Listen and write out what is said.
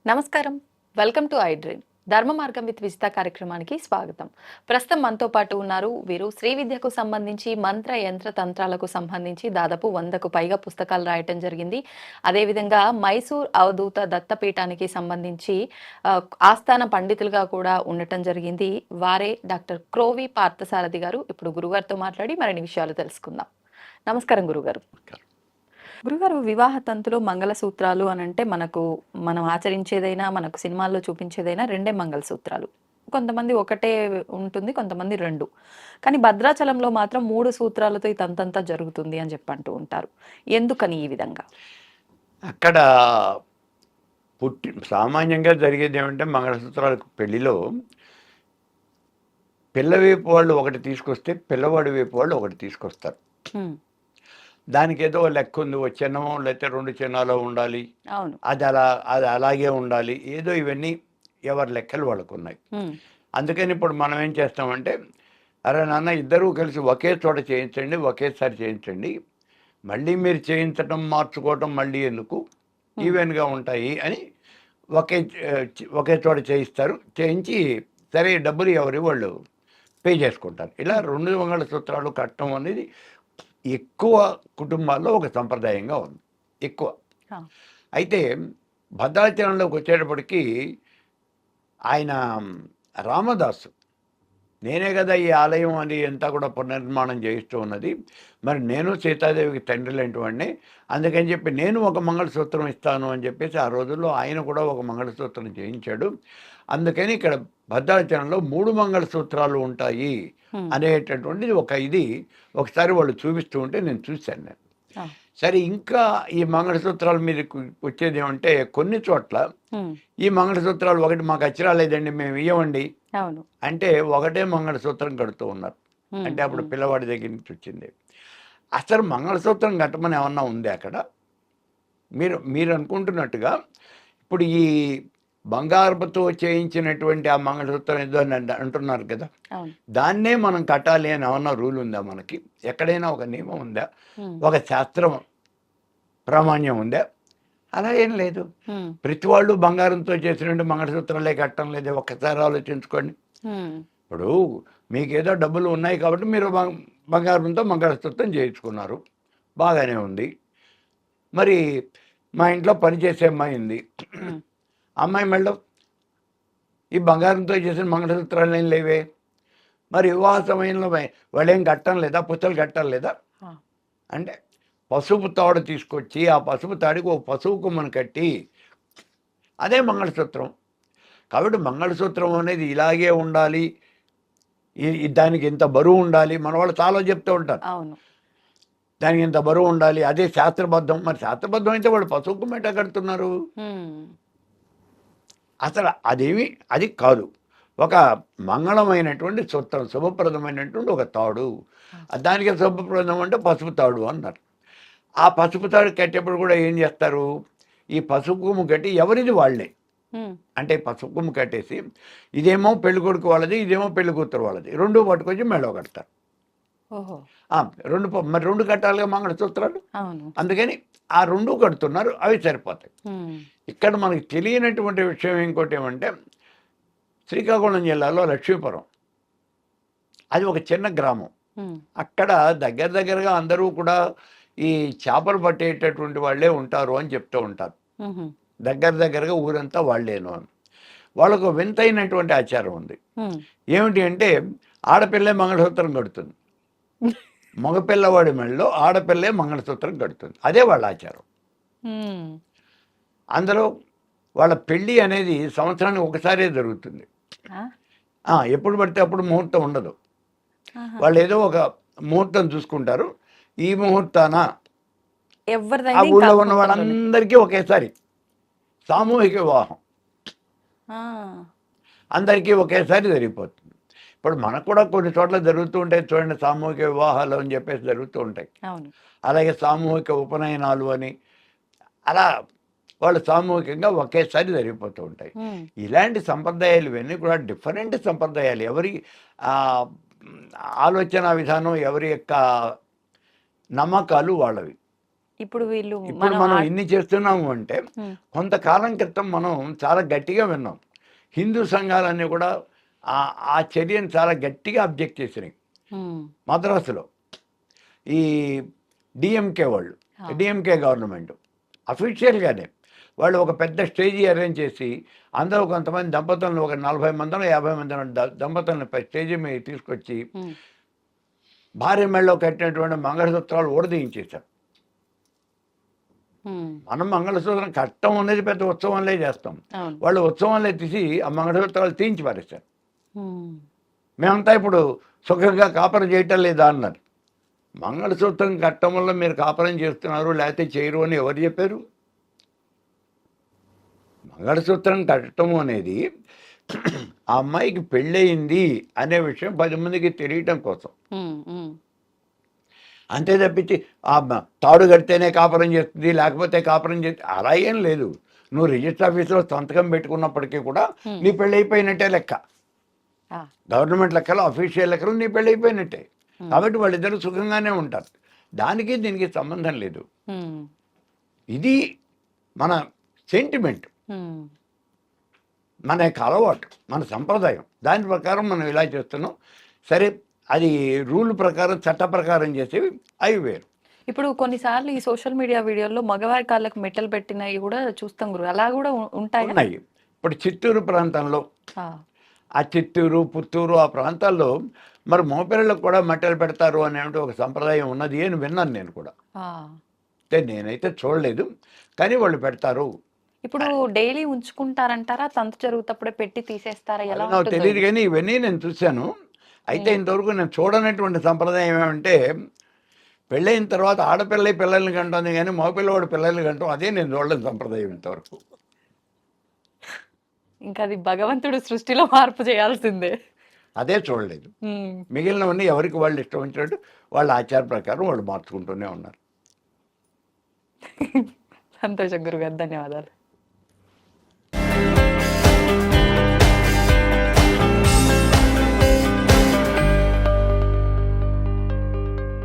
నమస్కారం. Welcome to I dream. ధర్మ మార్గం విత్ విజిత కార్యక్రమానికి స్వాగతం. ప్రస్తుతం మనతో పాటు ఉన్నారు వీరు శ్రీ విద్యకు సంబంధించి మంత్ర యంత్ర తంత్రాలకు సంబంధించి దాదాపు 100కు పైగా పుస్తకాలు రాయటం జరిగింది. అదేవిధంగా మైసూర్ అవధూత దత్తపీఠానికి సంబంధించి ఆస్థాన పండితులుగా కూడా ఉండటం జరిగింది. వారే డాక్టర్ క్రోవి పార్థసారథి గారు. ఇప్పుడు గురుగారితో మాట్లాడి మరిన్ని విషయాలు తెలుసుకుందాం. నమస్కారం గురుగారు. గురుగారు, వివాహ తంతులో మంగళసూత్రాలు అని అంటే మనం ఆచరించేదైనా మనకు సినిమాల్లో చూపించేదైనా రెండే మంగళసూత్రాలు. కొంతమంది ఒకటే ఉంటుంది, కొంతమంది రెండు. కానీ భద్రాచలంలో మాత్రం 3 సూత్రాలతో ఈ తంతంతా జరుగుతుంది అని చెప్పంటూ ఉంటారు. ఎందుకని ఈ విధంగా? అక్కడ సామాన్యంగా జరిగేది ఏమంటే మంగళసూత్రాలకు పెళ్లిలో పిల్ల వైపు వాళ్ళు ఒకటి తీసుకొస్తే పిల్లవాడి వైపు వాళ్ళు ఒకటి తీసుకొస్తారు. దానికి ఏదో లెక్క ఉంది, ఓ చిన్నమో లేకపోతే 2 చిన్నాలో ఉండాలి, అది అలాగే ఉండాలి, ఏదో ఇవన్నీ ఎవరి లెక్కలు వాళ్ళకు ఉన్నాయి. అందుకని ఇప్పుడు మనం ఏం చేస్తామంటే, అరే నాన్న ఇద్దరూ కలిసి ఒకే చోట చేయించండి, ఒకేసారి చేయించండి, మళ్ళీ మీరు చేయించడం మార్చుకోవటం మళ్ళీ ఎందుకు, ఈవెన్గా ఉంటాయి అని ఒకే చోట చేయిస్తారు. చేయించి సరే డబ్బులు ఎవరి వాళ్ళు పే చేసుకుంటారు. ఇలా 2 మంగళసూత్రాలు కట్టడం అనేది ఎక్కువ కుటుంబాల్లో ఒక సంప్రదాయంగా ఉంది, ఎక్కువ. అయితే భద్రాచలంలోకి వచ్చేటప్పటికి ఆయన రామదాసు, నేనే కదా ఈ ఆలయం అది అంతా కూడా పునర్నిర్మాణం చేయిస్తూ ఉన్నది, మరి నేను సీతాదేవికి తండ్రి లాంటి వాడిని, అందుకని చెప్పి నేను ఒక మంగళసూత్రం ఇస్తాను అని చెప్పేసి ఆ రోజుల్లో ఆయన కూడా ఒక మంగళసూత్రం చేయించాడు. అందుకని ఇక్కడ భద్రాచలంలో 3 మంగళసూత్రాలు ఉంటాయి అనేటటువంటిది ఇది ఒకసారి వాళ్ళు చూపిస్తూ ఉంటే నేను చూశాను నేను. సరే, ఇంకా ఈ మంగళసూత్రాల మీద వచ్చేది ఏమంటే, కొన్ని చోట్ల ఈ మంగళసూత్రాలు ఒకటి మాకు అచ్చిరాలేదండి, మేము ఇవ్వమండి అంటే ఒకటే మంగళసూత్రం కడుతూ ఉన్నారు. అంటే అప్పుడు పిల్లవాడి దగ్గర నుంచి వచ్చింది. అసలు మంగళసూత్రం కట్టమని ఏమన్నా ఉంది అక్కడ? మీరు అనుకుంటున్నట్టుగా ఇప్పుడు ఈ బంగారపుతో చేయించినటువంటి ఆ మంగళసూత్రం ఏదో అంటున్నారు కదా, దాన్నే మనం కట్టాలి అని ఏమన్నా రూల్ ఉందా మనకి? ఎక్కడైనా ఒక నియమం ఉందా? ఒక శాస్త్రం ప్రామాణ్యం ఉందా? అలా ఏం లేదు. ప్రతి వాళ్ళు బంగారంతో చేసినటువంటి మంగళసూత్రాలే కట్టడం లేదు. ఒక్కసారి ఆలోచించుకోండి. ఇప్పుడు మీకేదో డబ్బులు ఉన్నాయి కాబట్టి మీరు బంగారంతో మంగళసూత్రం చేయించుకున్నారు, బాగానే ఉంది. మరి మా ఇంట్లో పనిచేసే అమ్మాయి ఉంది, అమ్మాయి మెళ్ళో ఈ బంగారంతో చేసిన మంగళసూత్రాలు ఏం లేవే, మరి వివాహ సమయంలో వాళ్ళు ఏం కట్టడం లేదా, పుస్తలు కట్టడం లేదా అంటే పసుపు తాడు తీసుకొచ్చి ఆ పసుపు తాడికి ఒక పసుపు కొమ్మను కట్టి అదే మంగళసూత్రం. కాబట్టి మంగళసూత్రం అనేది ఇలాగే ఉండాలి, దానికి ఇంత బరువు ఉండాలి, మన వాళ్ళు చాలా చెప్తూ ఉంటారు, దానికి ఇంత బరువు ఉండాలి, అదే శాస్త్రబద్ధం. మరి శాస్త్రబద్ధం అయితే వాళ్ళు పసుపు కొమ్మ ఎట్లా కడుతున్నారు? అసలు అది కాదు. ఒక మంగళమైనటువంటి సూత్రం, శుభప్రదమైనటువంటి ఒక తాడు, దానికి శుభప్రదం అంటే పసుపు తాడు అన్నారు. ఆ పసుపు తాడు కట్టేప్పుడు కూడా ఏం చేస్తారు, ఈ పసుపు కొమ్ము కట్టి ఎవరిది వాళ్ళే, అంటే పసుపు కొమ్ము కట్టేసి ఇదేమో పెళ్లి కొడుకు వాళ్ళది, ఇదేమో పెళ్లి కూతురు వాళ్ళది, 2 పట్టుకొచ్చి మెడలో కడతారు. మరి 2 కట్టాలిగా మంగళసూత్రాలు, అందుకని ఆ 2 కడుతున్నారు, అవి సరిపోతాయి. ఇక్కడ మనకి తెలియనటువంటి విషయం ఇంకోటి ఏమంటే, శ్రీకాకుళం జిల్లాలో లక్ష్మీపురం, అది ఒక చిన్న గ్రామం. అక్కడ దగ్గరగా అందరూ కూడా ఈ చేపలు పట్టేటటువంటి వాళ్ళే ఉంటారు అని చెప్తూ ఉంటారు. దగ్గరగా ఊరంతా వాళ్ళేను అని. వాళ్ళకు వింతైనటువంటి ఆచారం ఉంది. ఏమిటి అంటే, ఆడపిల్లే మంగళసూత్రం కడుతుంది, మగపిల్లవాడి మెళ్ళలో ఆడపిల్లే మంగళసూత్రం కడుతుంది. అదే వాళ్ళ ఆచారం. అందులో వాళ్ళ పెళ్ళి అనేది సంవత్సరానికి ఒకసారే జరుగుతుంది. ఎప్పుడు పడితే అప్పుడు ముహూర్తం ఉండదు. వాళ్ళు ఏదో ఒక ముహూర్తం చూసుకుంటారు, ఈ ముహూర్తాన ఆ ఊళ్ళో ఉన్న వాళ్ళందరికీ ఒకేసారి సామూహిక వివాహం, అందరికీ ఒకేసారి జరిగిపోతుంది. ఇప్పుడు మనకు కూడా కొన్ని చోట్ల జరుగుతూ ఉంటాయి చూడండి, సామూహిక వివాహాలు అని చెప్పేసి జరుగుతూ ఉంటాయి. అలాగే సామూహిక ఉపనయనాలు అని, అలా వాళ్ళు సామూహికంగా ఒకేసారి జరిగిపోతూ ఉంటాయి. ఇలాంటి సంప్రదాయాలు ఇవన్నీ కూడా డిఫరెంట్ సంప్రదాయాలు. ఎవరి ఆలోచన విధానం, ఎవరి యొక్క నమ్మకాలు వాళ్ళవి. ఇప్పుడు వీళ్ళు ఇప్పుడు మనం ఇన్ని చేస్తున్నాము అంటే కొంతకాలం క్రితం మనం చాలా గట్టిగా విన్నాం. హిందూ సంఘాలన్నీ కూడా ఆ చర్యను చాలా గట్టిగా అబ్జెక్ట్ చేసినాయి. మద్రాసులో ఈ డిఎంకే వాళ్ళు, డిఎంకే గవర్నమెంట్ అఫీషియల్గానే వాళ్ళు ఒక పెద్ద స్టేజీ అరేంజ్ చేసి అందరూ కొంతమంది దంపతులను, ఒక 40 మందినో 50 మందినో దంపతులను స్టేజీ మీద తీసుకొచ్చి భార్య మెడలో కట్టినటువంటి మంగళసూత్రాలు ఊడదీయించేశారు. మనం మంగళసూత్రం కట్టడం అనేది పెద్ద ఉత్సవంలో చేస్తాం. వాళ్ళు ఉత్సవంలో తీసి ఆ మంగళసూత్రాలు తీయించి పారేస్తారు. మేమంతా ఇప్పుడు సుఖంగా కాపురం చేయటం లేదా అన్నారు. మంగళసూత్రం కట్టడం వల్ల మీరు కాపురం చేస్తున్నారు లేకపోతే చేయరు అని ఎవరు చెప్పారు? మంగళసూత్రం కట్టడం అనేది ఆ అమ్మాయికి పెళ్ళయింది అనే విషయం 10 మందికి తెలియటం కోసం. అంతే తప్పించి తాడు కడితేనే కాపురం చేస్తుంది లేకపోతే కాపురం చేస్తే అలా ఏం లేదు. నువ్వు రిజిస్టర్ ఆఫీస్లో సంతకం పెట్టుకున్నప్పటికీ కూడా నీ పెళ్ళి అయిపోయినట్టే లెక్క. గవర్నమెంట్ లెక్కలో, అఫీషియల్ లెక్కలో నీ పెళ్ళి అయిపోయినట్టే. కాబట్టి వాళ్ళిద్దరూ సుఖంగానే ఉంటారు. దానికి దీనికి సంబంధం లేదు. ఇది మన సెంటిమెంట్, మన యొక్క అలవాటు, మన సంప్రదాయం. దాని ప్రకారం మనం ఇలా చేస్తున్నాం. సరే, అది రూల్ ప్రకారం, చట్ట ప్రకారం చేసేవి అవి వేరు. ఇప్పుడు కొన్నిసార్లు ఈ సోషల్ మీడియా వీడియోల్లో మగవారి కాళ్ళకు మెట్టలు పెట్టినవి కూడా చూస్తాం గురు. అలా కూడా ఉన్నాయి. ఇప్పుడు చిత్తూరు ప్రాంతంలో, ఆ చిత్తూరు, పుత్తూరు ఆ ప్రాంతాల్లో మరి మోపిళ్ళకు కూడా మెట్టలు పెడతారు అనే ఒక సంప్రదాయం ఉన్నది అని విన్నాను నేను కూడా. అంటే నేనైతే చూడలేదు, కానీ వాళ్ళు పెడతారు. ఇప్పుడు డైలీ ఉంచుకుంటారంటారా? తంతు జరుగుతప్పుడే పెట్టి తీసేస్తారా? ఎలా నాకు తెలియదు, కానీ ఇవన్నీ నేను చూశాను. అయితే ఇంతవరకు నేను చూడనటువంటి సంప్రదాయం ఏమంటే, పెళ్ళైన తర్వాత ఆడపిల్ల పిల్లల్ని కంటుంది కానీ మగపిల్లవాడు పిల్లల్ని కంటాం, అదే నేను చూడలేని సంప్రదాయం ఇంతవరకు. ఇంకా అది భగవంతుడు సృష్టిలో మార్పు చేయాల్సిందే. అదే చూడలేదు. మిగిలినవన్నీ ఎవరికి వాళ్ళు ఇష్టం వచ్చినట్టు వాళ్ళ ఆచార ప్రకారం వాళ్ళు మార్చుకుంటూనే ఉన్నారు. సంతోషం గురుగారు, ధన్యవాదాలు.